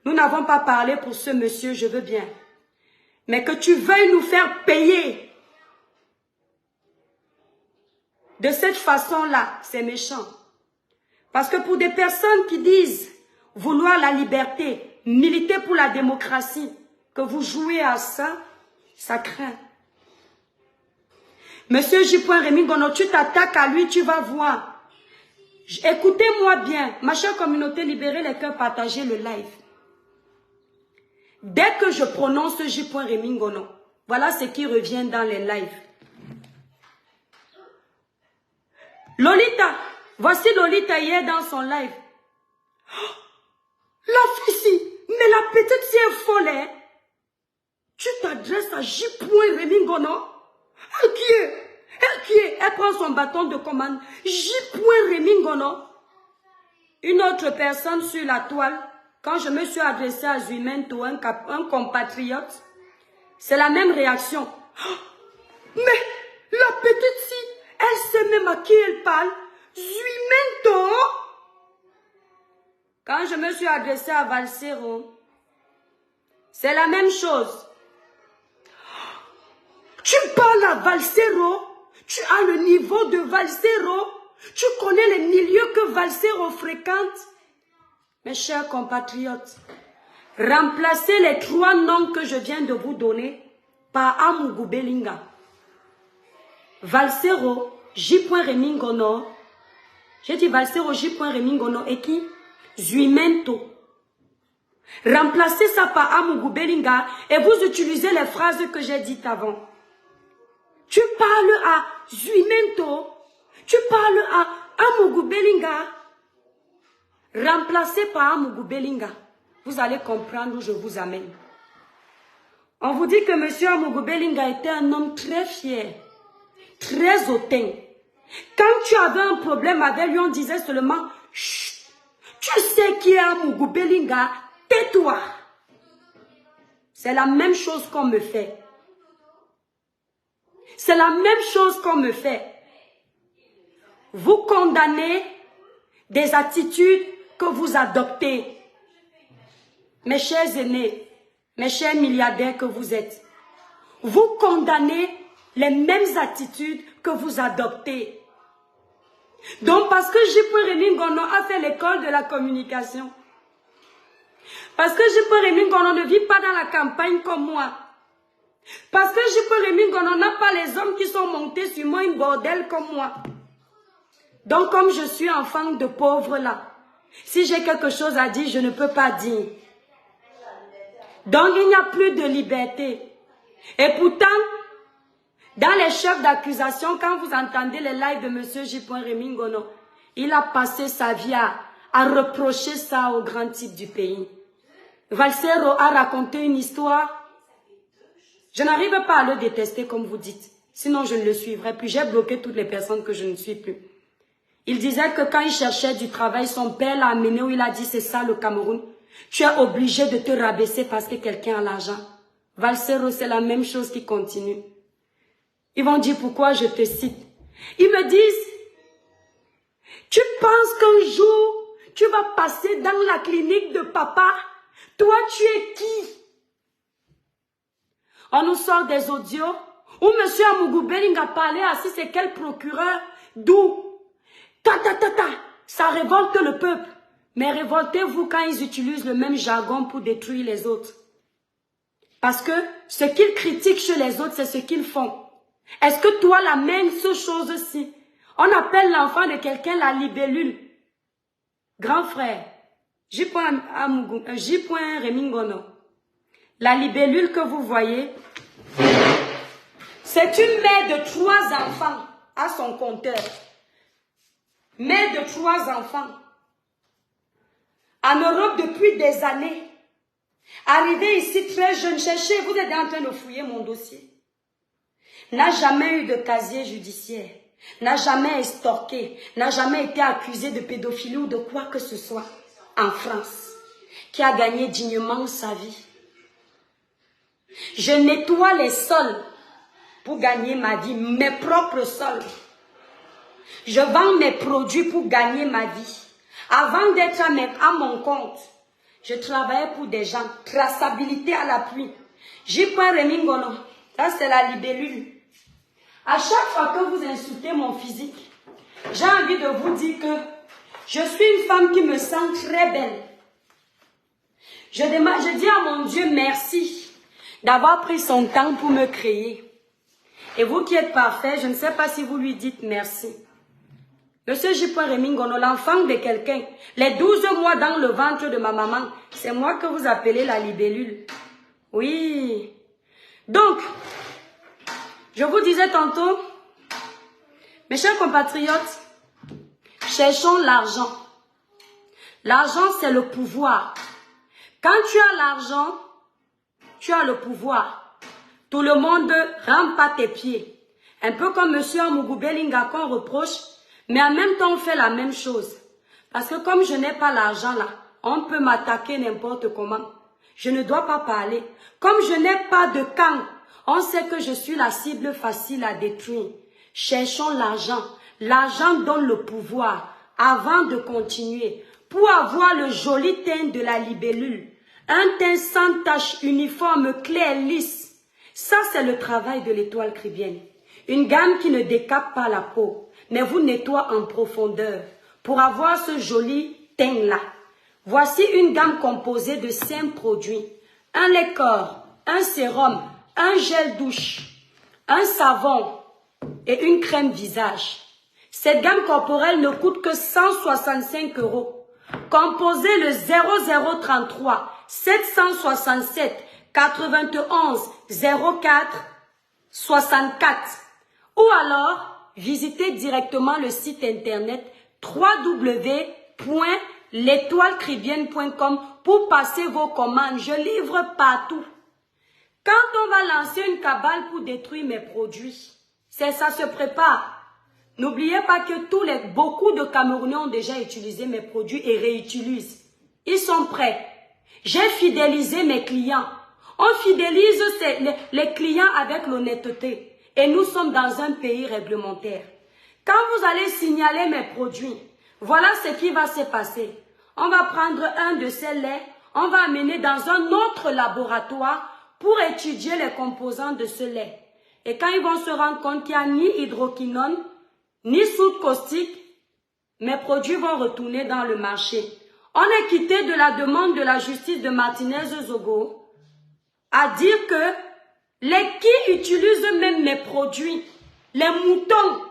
nous n'avons pas parlé pour ce monsieur, je veux bien. Mais que tu veuilles nous faire payer. De cette façon-là, c'est méchant. Parce que pour des personnes qui disent vouloir la liberté, militer pour la démocratie, que vous jouez à ça, ça craint. Monsieur J. Rémy Ngono, tu t'attaques à lui, tu vas voir. Écoutez-moi bien, ma chère communauté, libérez les cœurs, partagez le live. Dès que je prononce J. Rémy Ngono, voilà ce qui revient dans les lives. Lolita, voici Lolita hier dans son live. Oh, la fille, mais la petite si est folle, hein? Tu t'adresses à J. Rémy Ngono? Elle prend son bâton de commande. J. Rémy Ngono. Une autre personne sur la toile, quand je me suis adressée à Zuimento, un compatriote, c'est la même réaction. Oh, mais la petite fille, elle sait même à qui elle parle. Zuimento. Quand je me suis adressée à Valsero, c'est la même chose. Tu parles à Valsero, tu as le niveau de Valsero, tu connais les milieux que Valsero fréquente. Mes chers compatriotes, remplacez les 3 noms que je viens de vous donner par Amougou Belinga. Valsero, J. Rémy Ngono. J'ai dit Valsero, J. Rémy Ngono et qui? Zuimento. Remplacez ça par Amougou Belinga et vous utilisez les phrases que j'ai dites avant. Tu parles à Zuimento, tu parles à Amougou Belinga. Remplacé par Amougou Belinga. Vous allez comprendre où je vous amène. On vous dit que M. Amougou Belinga était un homme très fier, très hautain. Quand tu avais un problème avec lui, on disait seulement « Chut, tu sais qui est Amougou Belinga, tais-toi ». C'est la même chose qu'on me fait. C'est la même chose qu'on me fait. Vous condamnez des attitudes que vous adoptez. Mes chers aînés, mes chers milliardaires que vous êtes, vous condamnez les mêmes attitudes que vous adoptez. Donc parce que J. Rémy Ngono a fait l'école de la communication, parce que J. Rémy Ngono ne vit pas dans la campagne comme moi, parce que J. Rémy Ngono n'a pas les hommes qui sont montés sur moi une bordelle comme moi. Donc comme je suis enfant de pauvre là, Si j'ai quelque chose à dire, je ne peux pas dire. Donc, il n'y a plus de liberté. Et pourtant, dans les chefs d'accusation, quand vous entendez les lives de M. J. Rémy Ngono, il a passé sa vie à reprocher ça au grand type du pays. Valsero a raconté une histoire. Je n'arrive pas à le détester comme vous dites. Sinon, je ne le suivrai plus. J'ai bloqué toutes les personnes que je ne suis plus. Il disait que quand il cherchait du travail, son père l'a amené où il a dit c'est ça le Cameroun. Tu es obligé de te rabaisser parce que quelqu'un a l'argent. Valsero, c'est la même chose qui continue. Ils vont dire pourquoi je te cite. Ils me disent, tu penses qu'un jour, tu vas passer dans la clinique de papa? Toi, tu es qui? On nous sort des audios où M. Amougou Belling a parlé à si c'est quel procureur, d'où? Ça révolte le peuple. Mais révoltez-vous quand ils utilisent le même jargon pour détruire les autres. Parce que ce qu'ils critiquent chez les autres, c'est ce qu'ils font. Est-ce que toi, la même chose-ci, on appelle l'enfant de quelqu'un la libellule? Grand frère, J. Rémy Ngono. La libellule que vous voyez, c'est une mère de 3 enfants à son compteur. Mère de 3 enfants. En Europe depuis des années. Arrivée ici très jeune, cherchez, vous êtes en train de fouiller mon dossier. N'a jamais eu de casier judiciaire. N'a jamais estorqué. N'a jamais été accusé de pédophilie ou de quoi que ce soit en France. Qui a gagné dignement sa vie. Je nettoie les sols pour gagner ma vie, mes propres sols. Je vends mes produits pour gagner ma vie. Avant d'être à mon compte, je travaillais pour des gens. Traçabilité à l'appui. J. Rémy Ngono. Ça, c'est la libellule. À chaque fois que vous insultez mon physique, j'ai envie de vous dire que je suis une femme qui me sent très belle. Je dis à mon Dieu merci d'avoir pris son temps pour me créer. Et vous qui êtes parfait, je ne sais pas si vous lui dites merci. Monsieur J. Rémy Ngono, l'enfant de quelqu'un, les 12 mois dans le ventre de ma maman, c'est moi que vous appelez la libellule. Oui. Donc, je vous disais tantôt, mes chers compatriotes, cherchons l'argent. L'argent, c'est le pouvoir. Quand tu as l'argent, tu as le pouvoir. Tout le monde rampe à tes pieds. Un peu comme M. Amougou Belling qu'on reproche, mais en même temps, on fait la même chose. Parce que comme je n'ai pas l'argent là, on peut m'attaquer n'importe comment. Je ne dois pas parler. Comme je n'ai pas de camp, on sait que je suis la cible facile à détruire. Cherchons l'argent. L'argent donne le pouvoir. Avant de continuer, pour avoir le joli teint de la libellule, un teint sans tache, uniforme, clair, lisse. Ça, c'est le travail de l'étoile cribienne. Une gamme qui ne décape pas la peau, mais vous nettoie en profondeur pour avoir ce joli teint-là. Voici une gamme composée de 5 produits. Un lait corps, un sérum, un gel douche, un savon et une crème visage. Cette gamme corporelle ne coûte que 165 €. Composez le 0033 767 91 04 64 ou alors visitez directement le site internet www.l'etoilecribienne.com pour passer vos commandes. Je livre partout. Quand on va lancer une cabale pour détruire mes produits, ça se prépare. N'oubliez pas que beaucoup de Camerounais ont déjà utilisé mes produits et réutilisent. Ils sont prêts. J'ai fidélisé mes clients. On fidélise les clients avec l'honnêteté. Et nous sommes dans un pays réglementaire. Quand vous allez signaler mes produits, voilà ce qui va se passer. On va prendre un de ces laits, on va amener dans un autre laboratoire pour étudier les composants de ce lait. Et quand ils vont se rendre compte qu'il n'y a ni hydroquinone, ni soude caustique, mes produits vont retourner dans le marché. On est quitté de la demande de la justice de Martinez-Zogo à dire que les qui utilisent même mes produits, les moutons,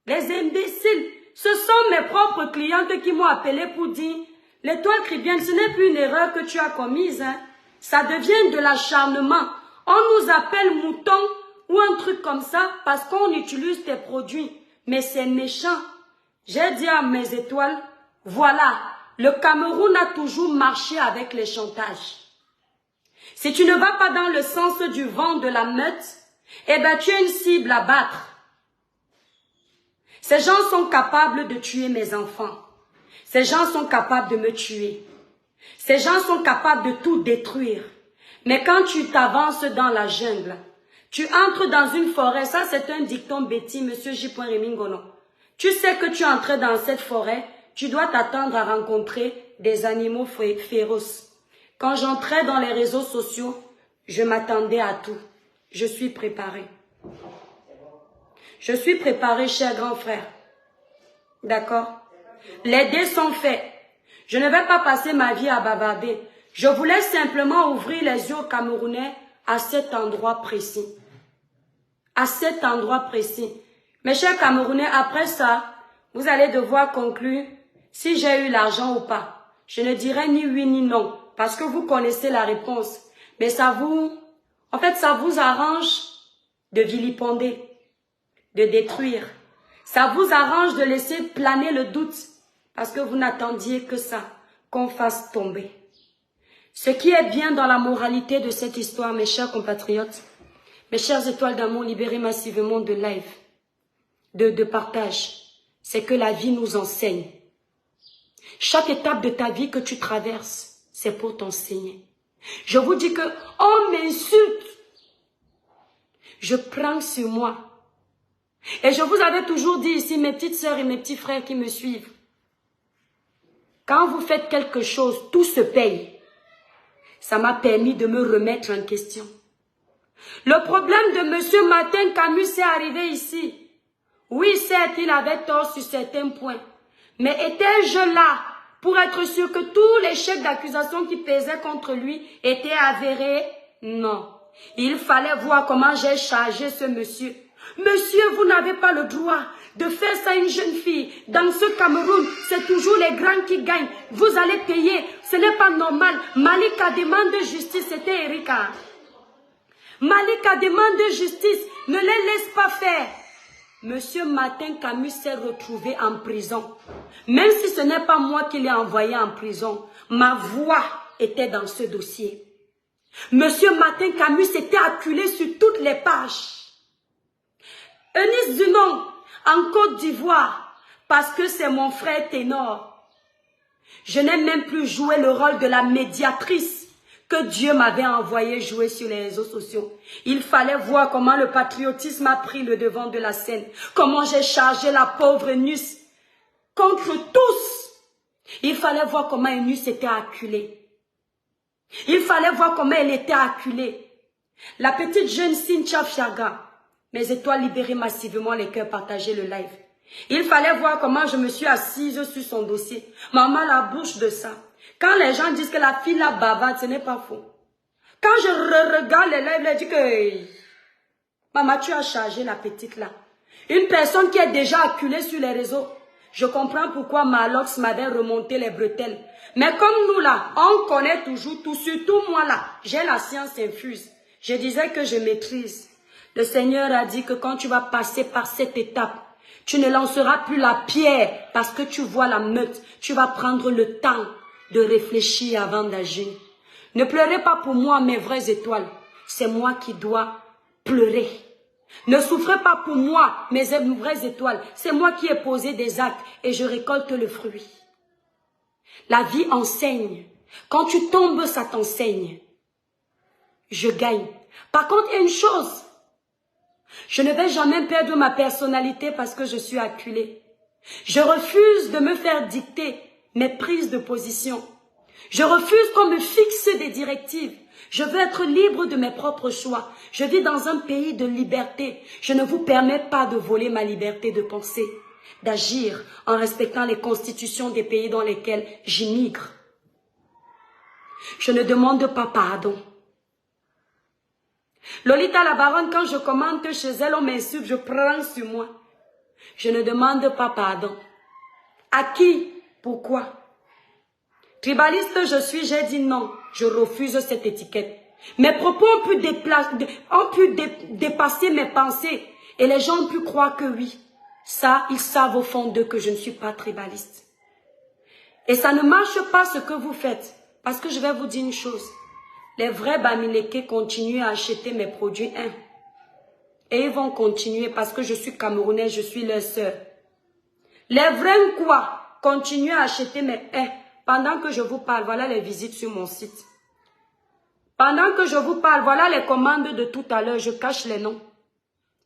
les imbéciles, ce sont mes propres clientes qui m'ont appelé pour dire L'étoile chrétienne, ce n'est plus une erreur que tu as commise. Hein. Ça devient de l'acharnement. On nous appelle moutons ou un truc comme ça parce qu'on utilise tes produits. Mais c'est méchant. J'ai dit à mes étoiles, voilà, le Cameroun a toujours marché avec les chantages. Si tu ne vas pas dans le sens du vent de la meute, eh bien tu es une cible à battre. Ces gens sont capables de tuer mes enfants. Ces gens sont capables de me tuer. Ces gens sont capables de tout détruire. Mais quand tu t'avances dans la jungle, tu entres dans une forêt, ça c'est un dicton bêtis, monsieur J. Remingono. Tu sais que tu entres dans cette forêt, tu dois t'attendre à rencontrer des animaux féroces. Quand j'entrais dans les réseaux sociaux, je m'attendais à tout. Je suis préparée. Je suis préparée, cher grand frère. D'accord? Les dés sont faits. Je ne vais pas passer ma vie à bavarder. Je voulais simplement ouvrir les yeux aux Camerounais à cet endroit précis. À cet endroit précis. Mes chers Camerounais, après ça, vous allez devoir conclure si j'ai eu l'argent ou pas. Je ne dirai ni oui ni non, parce que vous connaissez la réponse. Mais ça vous arrange de vilipender, de détruire. Ça vous arrange de laisser planer le doute, parce que vous n'attendiez que ça, qu'on fasse tomber. Ce qui est bien dans la moralité de cette histoire, mes chers compatriotes, mes chères étoiles d'amour libérées massivement de live, de partage, c'est que la vie nous enseigne. Chaque étape de ta vie que tu traverses, c'est pour t'enseigner. Je vous dis que on m'insulte. Je prends sur moi. Et je vous avais toujours dit ici, mes petites sœurs et mes petits frères qui me suivent, quand vous faites quelque chose, tout se paye. Ça m'a permis de me remettre en question. Le problème de monsieur Martin Camus est arrivé ici. Oui, certes, il avait tort sur certains points. Mais étais-je là pour être sûr que tous les chefs d'accusation qui pesaient contre lui étaient avérés? Non. Il fallait voir comment j'ai chargé ce monsieur. Monsieur, vous n'avez pas le droit de faire ça à une jeune fille. Dans ce Cameroun, c'est toujours les grands qui gagnent. Vous allez payer. Ce n'est pas normal. Malika demande justice. C'était Erika. Malika demande justice. Ne les laisse pas faire. Monsieur Martin Camus s'est retrouvé en prison. Même si ce n'est pas moi qui l'ai envoyé en prison, ma voix était dans ce dossier. Monsieur Martin Camus s'était acculé sur toutes les pages. Eunice Dumont, en Côte d'Ivoire, parce que c'est mon frère ténor. Je n'ai même plus joué le rôle de la médiatrice que Dieu m'avait envoyé jouer sur les réseaux sociaux. Il fallait voir comment le patriotisme a pris le devant de la scène. Comment j'ai chargé la pauvre Eunice contre tous. Il fallait voir comment Eunice était acculée. Il fallait voir comment elle était acculée. La petite jeune Cynthia Chaga. Mes étoiles libérées massivement, les cœurs partagés le live. Il fallait voir comment je me suis assise sur son dossier. Maman, la bouche de ça. Quand les gens disent que la fille la bavarde, ce n'est pas faux. Quand je regarde les lives, je dis que maman, tu as chargé la petite là. Une personne qui est déjà acculée sur les réseaux. Je comprends pourquoi Malox m'avait remonté les bretelles. Mais comme nous là, on connaît toujours tout, surtout moi là, j'ai la science infuse. Je disais que je maîtrise. Le Seigneur a dit que quand tu vas passer par cette étape, tu ne lanceras plus la pierre parce que tu vois la meute. Tu vas prendre le temps de réfléchir avant d'agir. Ne pleurez pas pour moi, mes vraies étoiles. C'est moi qui dois pleurer. Ne souffrez pas pour moi, mes vraies étoiles. C'est moi qui ai posé des actes et je récolte le fruit. La vie enseigne. Quand tu tombes, ça t'enseigne. Je gagne. Par contre, il y a une chose. Je ne vais jamais perdre ma personnalité parce que je suis acculée. Je refuse de me faire dicter mes prises de position. Je refuse qu'on me fixe des directives. Je veux être libre de mes propres choix. Je vis dans un pays de liberté. Je ne vous permets pas de voler ma liberté de penser, d'agir en respectant les constitutions des pays dans lesquels j'immigre. Je ne demande pas pardon. Lolita la baronne, quand je commente chez elle, on m'insulte, je prends sur moi. Je ne demande pas pardon. À qui? Pourquoi? Tribaliste je suis, j'ai dit non, je refuse cette étiquette. Mes propos ont pu dépasser mes pensées et les gens ont pu croire que oui. Ça, ils savent au fond d'eux que je ne suis pas tribaliste. Et ça ne marche pas ce que vous faites. Parce que je vais vous dire une chose. Les vrais Bamileke continuent à acheter mes produits. Et ils vont continuer parce que je suis Camerounais, je suis leur sœur. Les vrais quoi continuent à acheter mes pendant que je vous parle, voilà les visites sur mon site. Pendant que je vous parle, voilà les commandes de tout à l'heure, je cache les noms.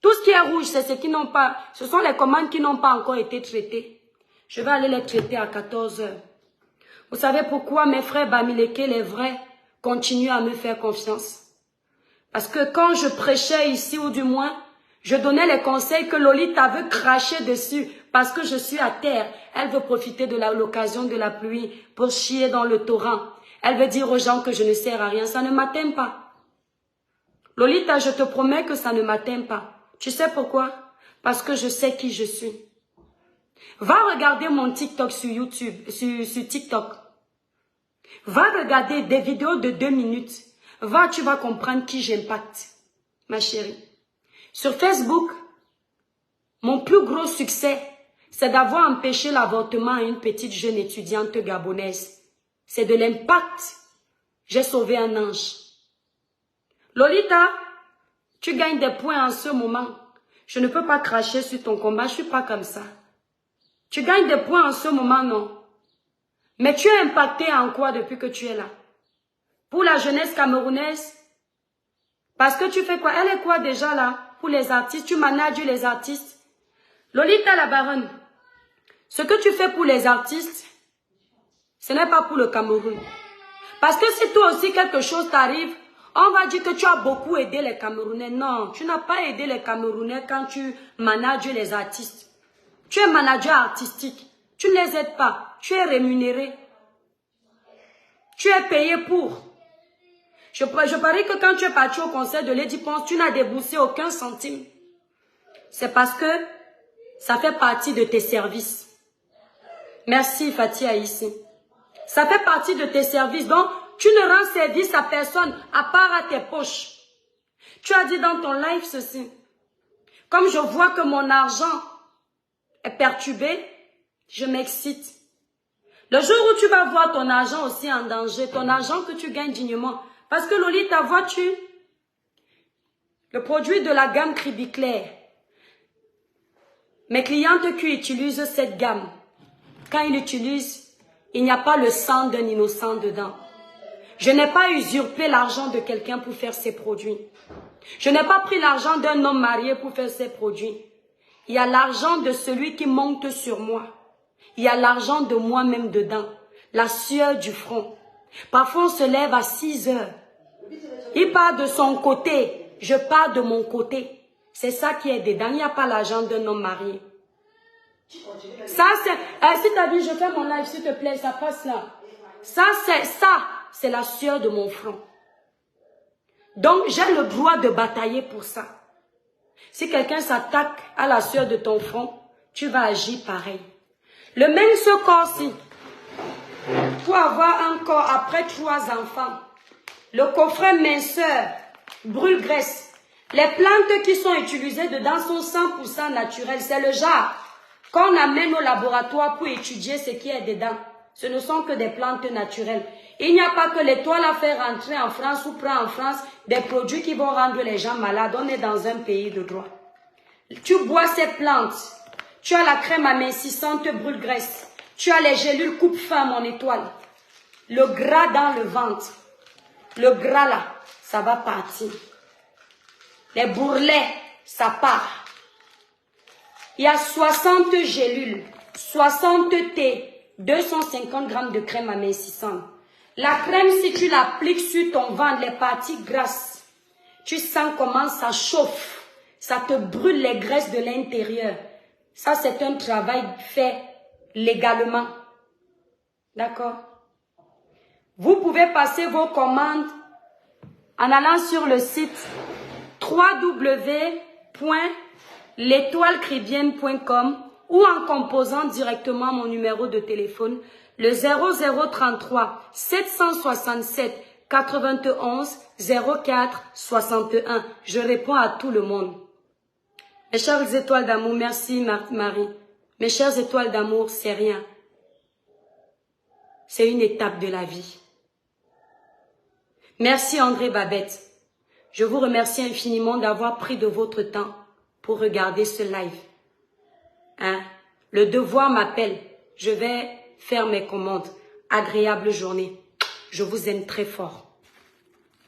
Tout ce qui est rouge, c'est ce qui n'ont pas, ce sont les commandes qui n'ont pas encore été traitées. Je vais aller les traiter à 14 h. Vous savez pourquoi mes frères Bamileke, les vrais, continuent à me faire confiance? Parce que quand je prêchais ici, ou du moins, je donnais les conseils que Lolita veut cracher dessus parce que je suis à terre. Elle veut profiter de l'occasion de la pluie pour chier dans le torrent. Elle veut dire aux gens que je ne sers à rien. Ça ne m'atteint pas. Lolita, je te promets que ça ne m'atteint pas. Tu sais pourquoi? Parce que je sais qui je suis. Va regarder mon TikTok sur YouTube, sur TikTok. Va regarder des vidéos de 2 minutes. Va, tu vas comprendre qui j'impacte, ma chérie. Sur Facebook, mon plus gros succès, c'est d'avoir empêché l'avortement à une petite jeune étudiante gabonaise. C'est de l'impact. J'ai sauvé un ange. Lolita, tu gagnes des points en ce moment. Je ne peux pas cracher sur ton combat, je ne suis pas comme ça. Tu gagnes des points en ce moment, non. Mais tu es impacté en quoi depuis que tu es là? Pour la jeunesse camerounaise? Parce que tu fais quoi? Elle est quoi déjà là? Pour les artistes, tu manages les artistes. Lolita la baronne, ce que tu fais pour les artistes, ce n'est pas pour le Cameroun. Parce que si toi aussi quelque chose t'arrive, on va dire que tu as beaucoup aidé les Camerounais. Non, tu n'as pas aidé les Camerounais quand tu manages les artistes. Tu es manager artistique. Tu ne les aides pas. Tu es rémunéré. Tu es payé pour. Je parie que quand tu es parti au concert de Lady Ponce, tu n'as déboursé aucun centime. C'est parce que ça fait partie de tes services. Merci Fatia ici. Ça fait partie de tes services. Donc, tu ne rends service à personne à part à tes poches. Tu as dit dans ton live ceci. Comme je vois que mon argent est perturbé, je m'excite. Le jour où tu vas voir ton argent aussi en danger, ton argent que tu gagnes dignement. Parce que Lolita, vois-tu, le produit de la gamme Cribiclair, mes clientes qui utilisent cette gamme, quand ils l'utilisent, il n'y a pas le sang d'un innocent dedans. Je n'ai pas usurpé l'argent de quelqu'un pour faire ces produits. Je n'ai pas pris l'argent d'un homme marié pour faire ces produits. Il y a l'argent de celui qui monte sur moi. Il y a l'argent de moi-même dedans. La sueur du front. Parfois, on se lève à 6 heures. Il part de son côté. Je pars de mon côté. C'est ça qui est dedans. Il n'y a pas l'argent d'un homme marié. Ça, c'est... si tu as dit, je fais mon live, s'il te plaît, ça passe là. Ça, c'est la sueur de mon front. Donc, j'ai le droit de batailler pour ça. Si quelqu'un s'attaque à la sueur de ton front, tu vas agir pareil. Le même ce corps-ci, pour avoir un corps après 3 enfants, le coffret minceur, brûle-graisse, les plantes qui sont utilisées dedans sont 100% naturelles. C'est le genre qu'on amène au laboratoire pour étudier ce qui est dedans. Ce ne sont que des plantes naturelles. Il n'y a pas que l'étoile à faire rentrer en France ou prendre en France des produits qui vont rendre les gens malades. On est dans un pays de droit. Tu bois ces plantes. Tu as la crème amincissante brûle-graisse. Tu as les gélules coupe-faim, mon étoile. Le gras dans le ventre. Le gras là, ça va partir. Les bourrelets, ça part. Il y a 60 gélules, 60 thés, 250 grammes de crème amincissante. La crème, si tu l'appliques sur ton ventre, les parties grasses, tu sens comment ça chauffe. Ça te brûle les graisses de l'intérieur. Ça, c'est un travail fait légalement. D'accord? Vous pouvez passer vos commandes en allant sur le site www.l'étoilecribienne.com ou en composant directement mon numéro de téléphone Le 0033 767 91 04 61. Je réponds à tout le monde. Mes chères étoiles d'amour, merci Marie. Mes chères étoiles d'amour, c'est rien. C'est une étape de la vie. Merci André Babette. Je vous remercie infiniment d'avoir pris de votre temps pour regarder ce live. Hein? Le devoir m'appelle. Je vais faire mes commandes. Agréable journée. Je vous aime très fort.